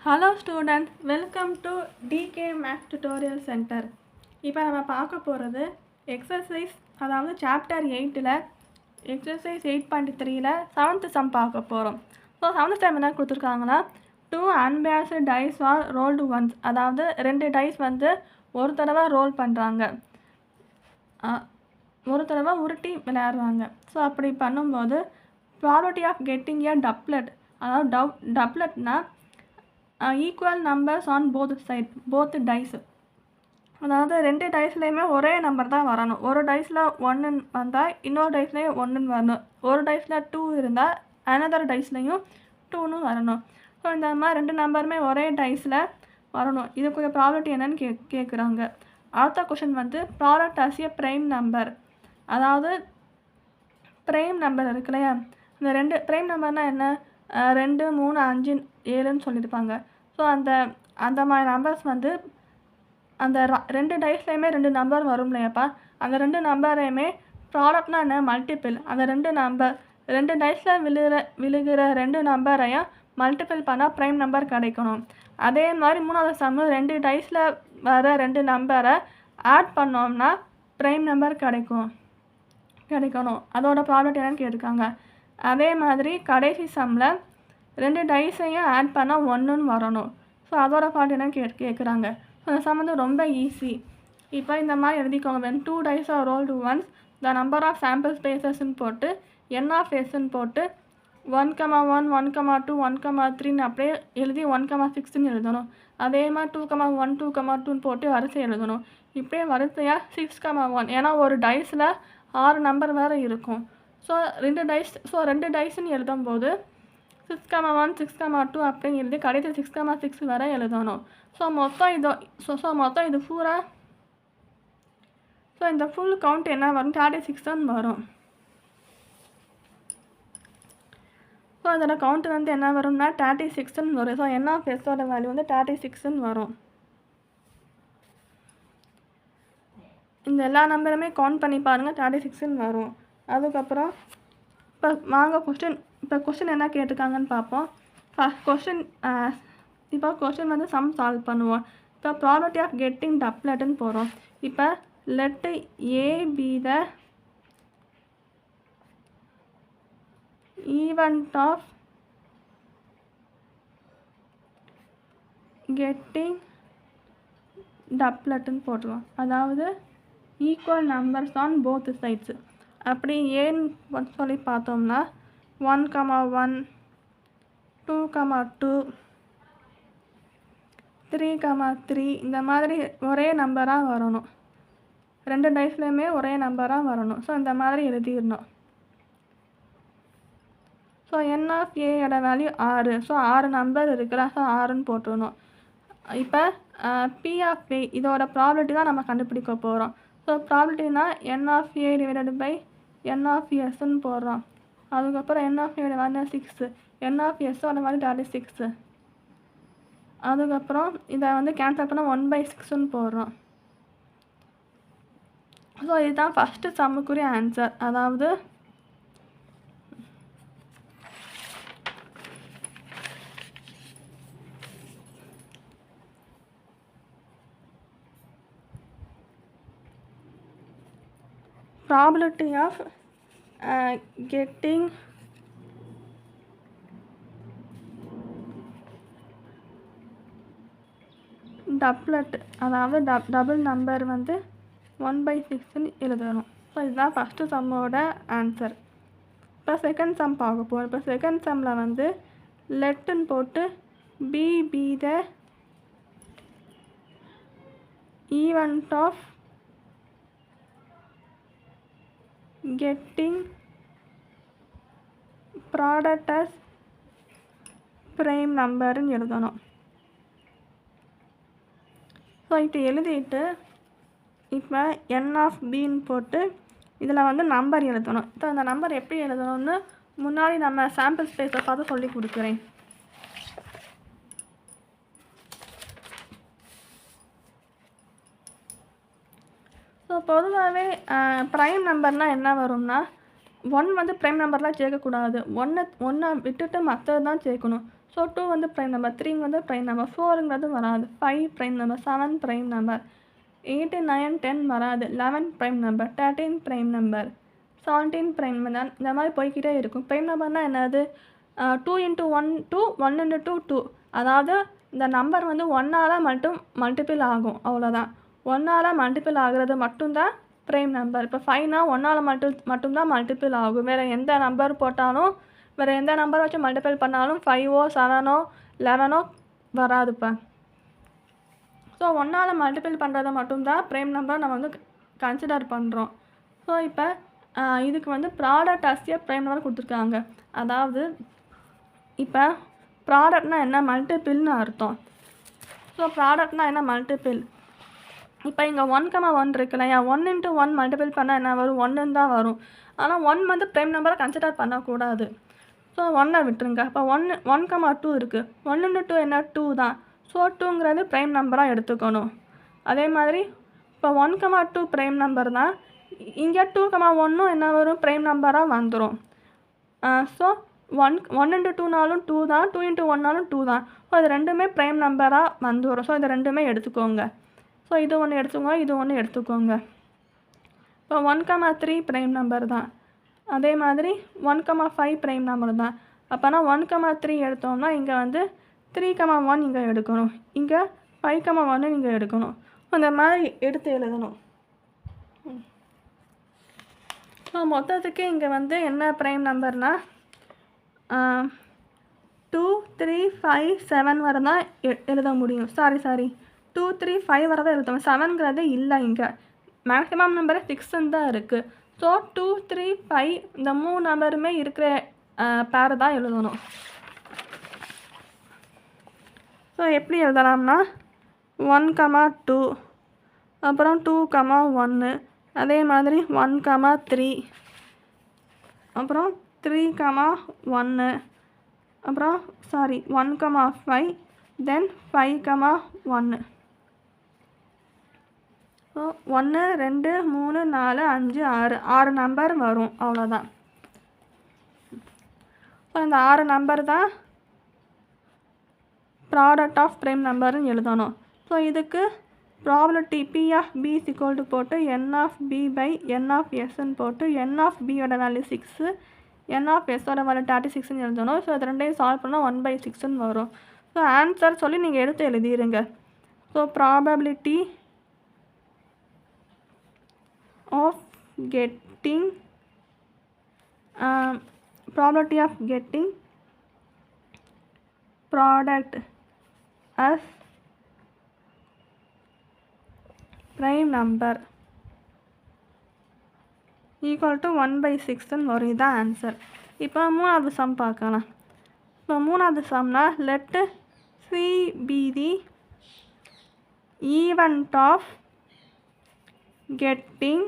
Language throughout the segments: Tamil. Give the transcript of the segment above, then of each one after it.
Hello students, welcome to DK Max tutorial centre. இப்போ நம்ம பார்க்க போகிறது எக்ஸசைஸ், அதாவது சாப்டர் 8ல் எக்ஸசைஸ் 8.3ல் 7th சம் பார்க்க போகிறோம். ஸோ 7th சம் என்ன கொடுத்துருக்காங்கன்னா, 2 unbalanced dice are rolled once, அதாவது 2 டைஸ் வந்து ஒரு தடவை ரோல் பண்ணுறாங்க, ஒரு தடவை உருட்டி விளையாடுறாங்க. ஸோ அப்படி பண்ணும்போது property of getting a doublet, அதாவது டப்லெட்னா equal numbers on both dice, அதாவது 2 டைஸ்லேயுமே ஒரே நம்பர் தான் வரணும். ஒரு டைஸில் 1 வந்தால் இன்னொரு டைஸ்லேயும் 1 வரணும். ஒரு டைஸில் 2 இருந்தால் அனதர் டைஸ்லேயும் 2ன்னு வரணும். ஸோ இந்த மாதிரி 2 நம்பருமே ஒரே டைஸில் வரணும். இதுக்குரிய ப்ராபர்ட்டி என்னன்னு கேட்குறாங்க. அடுத்த கொஷின் வந்து product as a prime number, அதாவது ப்ரைம் நம்பர் இருக்கு இல்லையா, இந்த 2 ப்ரைம் நம்பர்னால் என்ன, 2, 3, 5, 7ன்னு சொல்லியிருப்பாங்க. ஸோ அந்த மாதிரி நம்பர்ஸ் வந்து அந்த 2 டைஸ்லேயுமே 2 நம்பர் வரும் இல்லையாப்பா, அந்த 2 நம்பரையுமே ப்ராடக்ட்னா என்ன, மல்டிபிள். அந்த 2 டைஸில் விழுகிற 2 நம்பரையும் மல்டிபிள் பண்ணால் ப்ரைம் நம்பர் கிடைக்கணும். அதே மாதிரி 3வது சம்மு 2 டைஸில் வர 2 நம்பரை ஆட் பண்ணோம்னா ப்ரைம் நம்பர் கிடைக்கணும். அதோட ப்ராபர்ட்டி என்னன்னு கேட்டிருக்காங்க. அதே மாதிரி கடைசி சம்மில் 2 டைஸையும் ஆட் பண்ணால் 1ன்னு வரணும். ஸோ அதோட ப்ராபர்ட்டி என்னன்னு கேட்குறாங்க. ஸோ இந்த சம் வந்து ரொம்ப ஈஸி. இப்போ இந்த மாதிரி எழுதிக்கோங்க. when 2 dice are rolled once, the number of sample spacesன்னு போட்டு n of sன்னு போட்டு 1,1, 1,2, 1,3ன்னு அப்படியே எழுதி 1,6ன்னு எழுதணும். அதே மாதிரி 2,1, 2,2ன்னு போட்டு வரிசை எழுதணும். இப்படியே வரிசையாக 6,1, ஏன்னா ஒரு டைஸில் 6 நம்பர் வேறு இருக்கும். ஸோ 2 டைஸ்ன்னு எழுதும்போது 6,1, 6,2 அப்படின்னு எழுதி கடைசி 6,6 வரை எழுதணும். ஸோ மொத்தம் இது பூரா, ஸோ இந்த ஃபுல் கவுண்ட் என்ன வரும், 36 தான் வரும். ஸோ அதோட கவுண்ட் வந்து என்ன வரும்னா 36ன்னு வரும். ஸோ n of s ஓட வேல்யூ வந்து 36ன்னு வரும். இந்த எல்லா நம்பருமே கவுண்ட் பண்ணி பாருங்கள், 36ன்னு வரும். அதுக்கப்புறம் இப்போ வாங்க கொஸ்டின் என்ன கேட்டிருக்காங்கன்னு பார்ப்போம். இப்போ கொஸ்டின் வந்து சம் சால்வ் பண்ணுவோம். இப்போ ப்ராபர்ட்டி ஆஃப் கெட்டிங் டப்லெட்டுன்னு போகிறோம். இப்போ let A be the event of getting டப்லெட்டுன்னு போட்டுருவோம். அதாவது equal numbers on both sides. அப்படி ஏன்னு சொல்லி பார்த்தோம்னா 1,1, 2,2, 3,3 இந்த மாதிரி ஒரே நம்பராக வரணும். 2 டைஸ்லேயுமே ஒரே நம்பராக வரணும். ஸோ இந்த மாதிரி எழுதிடணும். ஸோ n of ஏயோட வேல்யூ 6. ஸோ 6 நம்பர் இருக்குல்ல, ஸோ 6ன்னு போட்டுருணும். இப்போ p of a இதோட ப்ராபர்ட்டி தான் நம்ம கண்டுபிடிக்க போகிறோம். ஸோ ப்ராபர்ட்டினா n of a divided by n of sன்னு போடுறோம். அதுக்கப்புறம் n of a value 6, n of s-ஓட வேல்யூ 36. அதுக்கப்புறம் இதை வந்து கேன்சல் பண்ணால் 1/6ன்னு போடுறோம். ஸோ இதுதான் ஃபஸ்ட்டு சம்முக்குரிய ஆன்சர். அதாவது probability of getting டப்லெட், அதாவது டபுள் நம்பர் வந்து 1/6ன்னு எழுதணும். ஸோ இதுதான் ஃபஸ்ட்டு சம்மோட ஆன்சர். இப்போ செகண்ட் சம் பார்க்க போகிறோம். இப்போ செகண்ட் சம்மில் வந்து லெட்டுன்னு போட்டு be the event of getting product as prime நம்பர்னு எழுதணும். ஸோ இப்போ எழுதிட்டு இப்போ n of bன்னு போட்டு இதில் வந்து நம்பர் எழுதணும். இப்போ அந்த நம்பர் எப்படி எழுதணும்னு முன்னாடி நம்ம சாம்பிள் ஸ்பேஸை பார்த்து சொல்லி கொடுக்குறேன். ஸோ பொதுவாகவே ப்ரைம் நம்பர்னால் என்ன வரும்னா, 1 வந்து ப்ரைம் நம்பர்லாம் சேர்க்கக்கூடாது. ஒன்றை விட்டுட்டு மற்றது தான் சேர்க்கணும். ஸோ 2 வந்து ப்ரைம் நம்பர், 3 வந்து ப்ரைம் நம்பர், 4ங்கிறது வராது, 5 ப்ரைம் நம்பர், 7 ப்ரைம் நம்பர், 8, 9, 10 வராது, 11 prime number, 13 prime number, 17 prime number. இந்த மாதிரி போய்கிட்டே இருக்கும். ப்ரைம் நம்பர்னால் என்னது? 2 × 1 2, 1 × 2 2. அதாவது இந்த நம்பர் வந்து 1ஆல் மட்டும் மல்டிபிள் ஆகும், அவ்வளோதான். 1ஆல் மல்டிபிள் ஆகிறது மட்டும்தான் ப்ரைம் நம்பர். இப்போ 5னா 1ஆல் மட்டும்தான் மல்டிபிள் ஆகும். வேறு எந்த நம்பர் போட்டாலும், வேறு எந்த நம்பர் வச்சு மல்டிபிள் பண்ணாலும் 5ஓ 7ஓ 11ஓ வராதுப்பா. ஸோ 1ஆல் மல்டிபிள் பண்ணுறதை மட்டும்தான் ப்ரைம் நம்பர் நம்ம வந்து கன்சிடர் பண்ணுறோம். ஸோ இப்போ இதுக்கு வந்து product as a prime number கொடுத்துருக்காங்க. அதாவது இப்போ ப்ராடக்ட்னா என்ன? மல்டிபிள்னு அர்த்தம். ஸோ ப்ராடக்ட்னா என்ன? மல்டிபிள். இப்போ இங்கே 1, 1 இருக்கு இல்லையா? 1 × 1 மல்டிபிள் பண்ணால் என்ன வரும்? 1ன்னு தான் வரும். ஆனால் 1 வந்து ப்ரைம் நம்பரை கன்சிடர் பண்ணக்கூடாது. ஸோ 1ஐ விட்டுருங்க. இப்போ 1, 2 இருக்குது. 1 × 2 என்ன? 2 தான். ஸோ 2ங்கிறது ப்ரைம் நம்பராக எடுத்துக்கணும். அதே மாதிரி இப்போ 1, 2 ப்ரைம் நம்பர் தான். இங்கே 2, 1ம் என்ன வரும்? ப்ரைம் நம்பராக வந்துடும். ஸோ 1 × 2னாலும் 2 தான், 2 × 1னாலும் 2 தான். ஸோ இது ரெண்டுமே ப்ரைம் நம்பராக வந்துடும். ஸோ இது ரெண்டுமே எடுத்துக்கோங்க. ஸோ இது ஒன்று எடுத்துக்கோங்க, இது ஒன்று எடுத்துக்கோங்க. இப்போ 1, 3 ப்ரைம் நம்பர் தான். அதே மாதிரி 1, 5 ப்ரைம் நம்பர் தான். அப்போனா 1, 3 எடுத்தோம்னா இங்கே வந்து 3, 1 இங்கே எடுக்கணும், இங்கே 5, 1 இங்கே எடுக்கணும். அந்த மாதிரி எடுத்து எழுதணும். ஸோ மொத்தத்துக்கு இங்கே வந்து என்ன ப்ரைம் நம்பர்னால் 2, 3, 5, 7 வரை தான் எழுத முடியும். சாரி 2, 3, 5 வரை தான் எழுத. 7ங்கிறது இல்லை. இங்கே மேக்ஸிமம் நம்பர் 6ன்னு தான் இருக்குது. ஸோ 2, 3, 5 இந்த 3 நம்பருமே இருக்கிற பேர் தான் எழுதணும். ஸோ எப்படி எழுதலாம்னா 1, 2, அப்புறம் 2, 1, அதே மாதிரி 1, 3, அப்புறம் 3, 1, அப்புறம் 1, 5, தென் 5, 1. ஸோ 1, 2, 3, 4, 5, 6 நம்பர் வரும், அவ்வளோதான். ஸோ இந்த 6 நம்பர் தான் ப்ராடக்ட் ஆஃப் ப்ரைம் நம்பர்னு எழுதணும். ஸோ இதுக்கு ப்ராபபிலிட்டி P of B = போட்டு N of B by N of Sன்னு போட்டு N of Bயோட வேல்யூ 6, N of Sோட வேல்யூ 36ன்னு எழுதணும். ஸோ இது ரெண்டையும் சால்வ் பண்ணால் 1/6ன்னு வரும். ஸோ ஆன்சர் சொல்லி நீங்கள் எடுத்து எழுதிடுங்க. So probability of getting product as prime number equal to 1/6ன்னு வரும். இதுதான் ஆன்சர். இப்போ மூணாவது சம் பார்க்கலாம். இப்போ மூணாவது சம்னா let C be the event of getting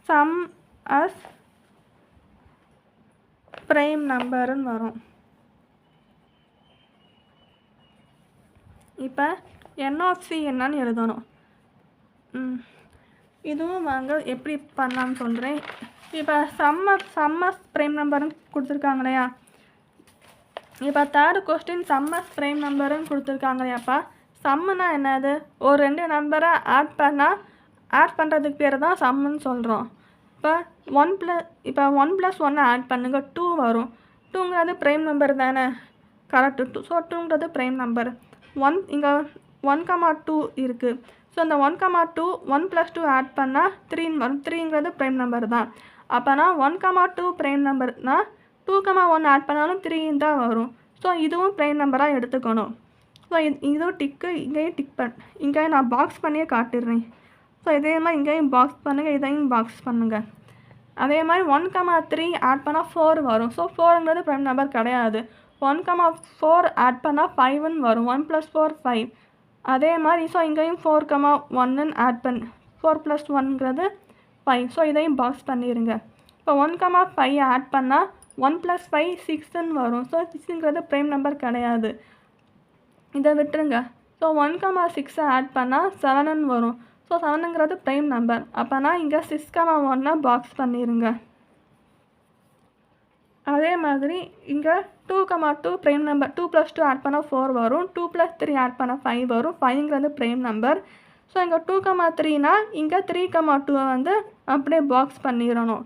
sum as prime numberன்னு வரும். இப்போ N of C என்னன்னு எழுதணும். இதுவும் வாங்க எப்படி பண்ணலான்னு சொல்கிறேன். இப்போ சம் ஆஃப் ப்ரைம் நம்பர்னு கொடுத்துருக்காங்க இல்லையா? இப்போ third question sum of prime நம்பருன்னு கொடுத்துருக்காங்க இல்லையாப்பா? சம்முனா என்னது? ஒரு 2 நம்பரை ஆட் பண்ணுறதுக்கு பேர் தான் சம்முன்னு சொல்கிறோம். இப்போ 1 + 1 ஆட் பண்ணுங்க, 2 வரும். 2ங்கிறது ப்ரைம் நம்பர் தானே? கரெக்டு. ஸோ 2ங்கிறது ப்ரைம் நம்பர். இங்கே 1, 2 இருக்குது. ஸோ அந்த 1, 2 1 + 2 ஆட் பண்ணால் 3ன்னு வரும். 3ங்கிறது ப்ரைம் நம்பர் தான். அப்போனா 1, 2 ப்ரைம் நம்பர்னால் 2, 1 ஆட் பண்ணாலும் 3ன்னு தான் வரும். ஸோ இதுவும் ப்ரைம் நம்பராக எடுத்துக்கணும். ஸோ இதுவும் டிக்கு, இங்கேயும் இங்கேயும் நான் பாக்ஸ் பண்ணியே காட்டிடுறேன். ஸோ இதே மாதிரி இங்கேயும் பாக்ஸ் பண்ணுங்கள், இதையும் பாக்ஸ் பண்ணுங்கள். அதே மாதிரி 1, 3 ஆட் பண்ணால் 4 வரும். ஸோ 4ங்கிறது ப்ரைம் நம்பர் கிடையாது. 1, 4 ஆட் பண்ணால் 5ன்னு வரும். 1 + 4 5. அதே மாதிரி ஸோ இங்கேயும் 4, 1ன்னு ஆட் 4 + 1ங்கிறது 5. ஸோ இதையும் பாக்ஸ் பண்ணிடுங்க. இப்போ 1, 5 ஆட் பண்ணால் 1 + 5 6ன்னு வரும். ஸோ 6ங்கிறது ப்ரைம் நம்பர் கிடையாது. இதை விட்டுருங்க. ஸோ 1, 6 ஆட் பண்ணால் 7ன்னு வரும். ஸோ 7ங்கிறது ப்ரைம் நம்பர். அப்போனா இங்கே 6, 1 பாக்ஸ் பண்ணிடுங்க. அதே மாதிரி இங்கே 2,2 ப்ரைம் நம்பர் 2 + 2 ஆட் பண்ணால் 4 வரும். 2 + 3 ஆட் பண்ணால் 5 வரும். 5ங்கிறது ப்ரைம் நம்பர். ஸோ இங்கே 2,3னா இங்கே 3,2 வந்து அப்படியே பாக்ஸ் பண்ணிடணும்.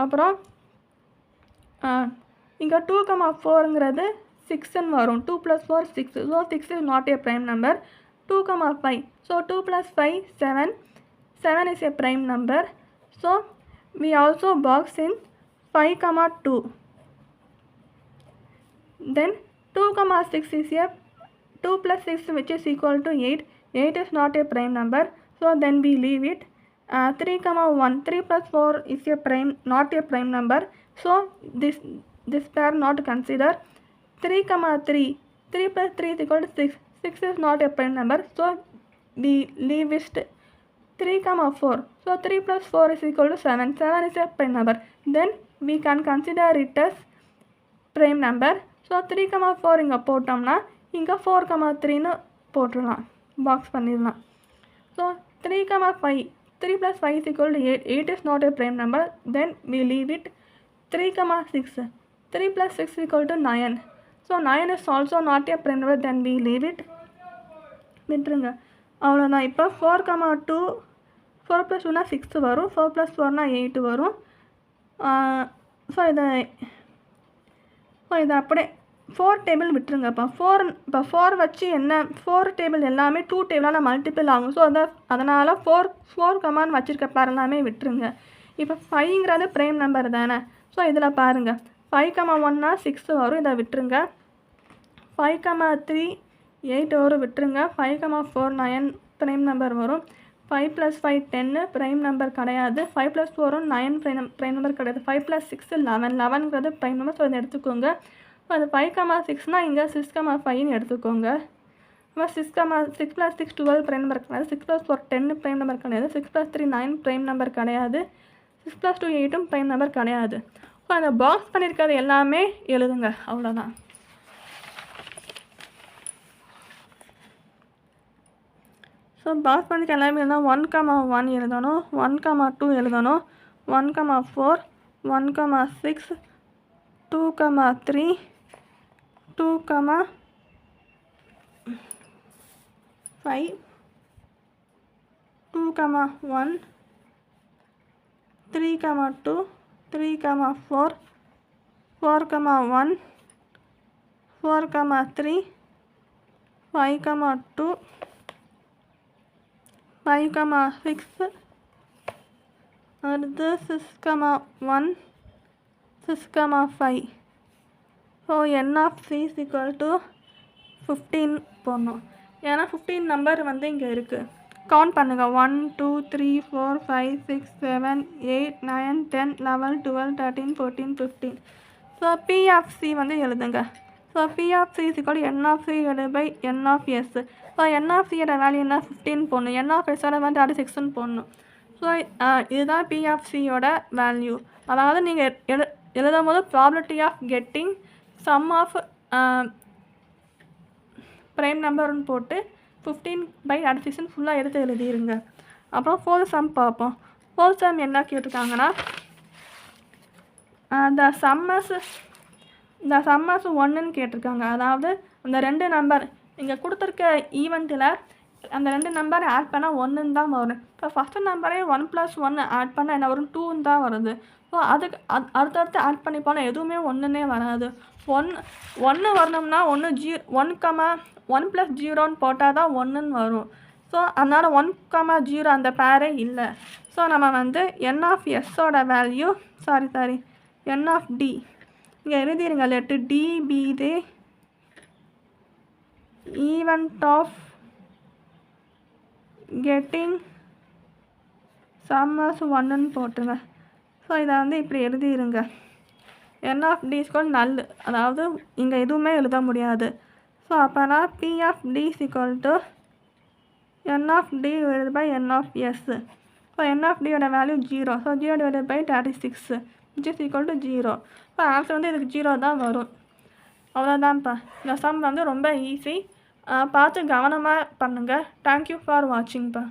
அப்புறம் இங்கே 2,4ங்கிறது 6ன்னு வரும். 2 + 4 6. So 6 is not a prime number. 2,5. So 2 + 5 7. 7 is a prime number. So we also box in 5,2. Then 2,6 is a 2 + 6 which is equal to 8. 8 is not a prime number. So then we leave it. 3,1. 3 + 4 is a not a prime number. So this pair not consider. 3,3. 3 + 3 is equal to 6. 6 is not a prime number. So we leave it. 3,4. So 3 + 4 is equal to 7. 7 is a prime number. Then we can consider it as prime number. So 3,4 இங்கே போட்டோம்னா இங்கே 4,3ன்னு போட்டுடலாம், பாக்ஸ் பண்ணிடலாம். So 3,5. 3 + 5 is equal to 8. 8 is not a prime number. Then we leave it. 3,6. 3 + 6 is equal to 9. So 9 is also not a prime number. Then we leave it. விட்டுருங்க, அவ்வளோதான். இப்போ 4,2. 4 + 2னா 6 வரும். 4 + 4னா 8 வரும். ஸோ இதை அப்படியே 4 டேபிள் விட்டுருங்க. இப்போ 4 வச்சு என்ன 4 டேபிள் எல்லாமே 2 டேபிளால் மல்டிபிள் ஆகும். ஸோ அதனால் 4 கமான்னு வச்சுருக்க பேர் எல்லாமே விட்டுருங்க. இப்போ 5ங்கிறது ப்ரைம் நம்பர் தானே. ஸோ இதில் பாருங்கள், 5,1னா 6 வரும், இதை விட்டுருங்க. 5,3 8 வரும், விட்டுருங்க. 5,4 9 ப்ரைம் நம்பர் வரும். 5 + 5 10 ப்ரைம் நம்பர் கிடையாது. 5 + 4 9 ப்ரைம் நம்பர் கிடையாது. 5 + 6 11. 11ங்கிறது ப்ரைம் நம்பர். ஸோ இதை எடுத்துக்கோங்க. ஸோ அது 5,6னா இங்கே 6,5ன்னு எடுத்துக்கோங்க. இப்போ 6 + 6 12 ப்ரைம் நம்பர் கிடையாது. 6 + 4 10 ப்ரைம் நம்பர் கிடையாது. 6 + 3 9 ப்ரைம் நம்பர் கிடையாது. 6 + 2 8ம் ப்ரைம் நம்பர் கிடையாது. ஸோ அந்த பாக்ஸ் பண்ணியிருக்கிறது எல்லாமே எழுதுங்க, அவ்வளோதான். ஸோ பாக்ஸ் பண்ணிக்க எல்லாமே எழுதணும். 1,1 எழுதணும், 1,2 எழுதணும், 1,4 1,6 2,3 2,5 2,1 3,2 3,4 4,1 4,3 5,2 5,6 அடுத்து 6,1 6,5. So n of c is equal to 15 போடணும். ஏன்னா 15 நம்பர் வந்து இங்கே இருக்குது. கவுண்ட் பண்ணுங்கள். 1 2 3 4 5 6 7 8 9 10 11 12 13 14 15. ஸோ p of c வந்து எழுதுங்க. So p of c is equal to n of c by n of s. So n of c யோட வேல்யூ என்ன 15 போடணும். n of s யோட வந்து 36ன்னு போடணும். ஸோ இதுதான் p of c யோட வேல்யூ. அதாவது நீங்கள் எழுதும் போது probability of getting sum of prime நம்பர்னு போட்டு 15/36 ஃபுல்லாக எடுத்து எழுதிடுங்க. அப்புறம் 4th சம் பார்ப்போம். 4th சம் என்ன கேட்டிருக்காங்கன்னா, த சம்மஸ் 1ன்னு கேட்டிருக்காங்க. அதாவது அந்த 2 நம்பர் இங்கே கொடுத்துருக்க ஈவெண்ட்டில் அந்த 2 நம்பரை ஆட் பண்ணால் 1ன்னு தான் வரும். இப்போ ஃபஸ்ட்டு நம்பரே 1 + 1 ஆட் பண்ணால் என்ன வரும், 2ன்னு தான் வருது. ஸோ அதுக்கு அடுத்தடுத்து ஆட் பண்ணி போனால் எதுவுமே 1ன்னே வராது. 1 வரணும்னா 1 + 0ன்னு போட்டால் தான் 1ன்னு வரும். ஸோ அதனால் 1, 0 அந்த பேரே இல்லை. ஸோ நம்ம வந்து n of s-ஓட வேல்யூ n of d இங்கே எழுதிருங்க. let d be the event of getting sum as 1ன்னு போட்டுங்க. ஸோ இதை வந்து இப்படி எழுதிருங்க. n of d is equal null, அதாவது இங்கே எதுவுமே எழுத முடியாது. ஸோ அப்போனா p of d is equal to n of d divided by n of s. So n of d யோட value 0. So 0 divided by 36 which is equal to 0. So answer வந்து இதுக்கு 0 தான் வரும். அவ்வளோதான்ப்பா. இந்த சம் வந்து ரொம்ப ஈஸி. பார்த்து கவனமாக பண்ணுங்கள். Thank you for வாட்சிங்ப்பா.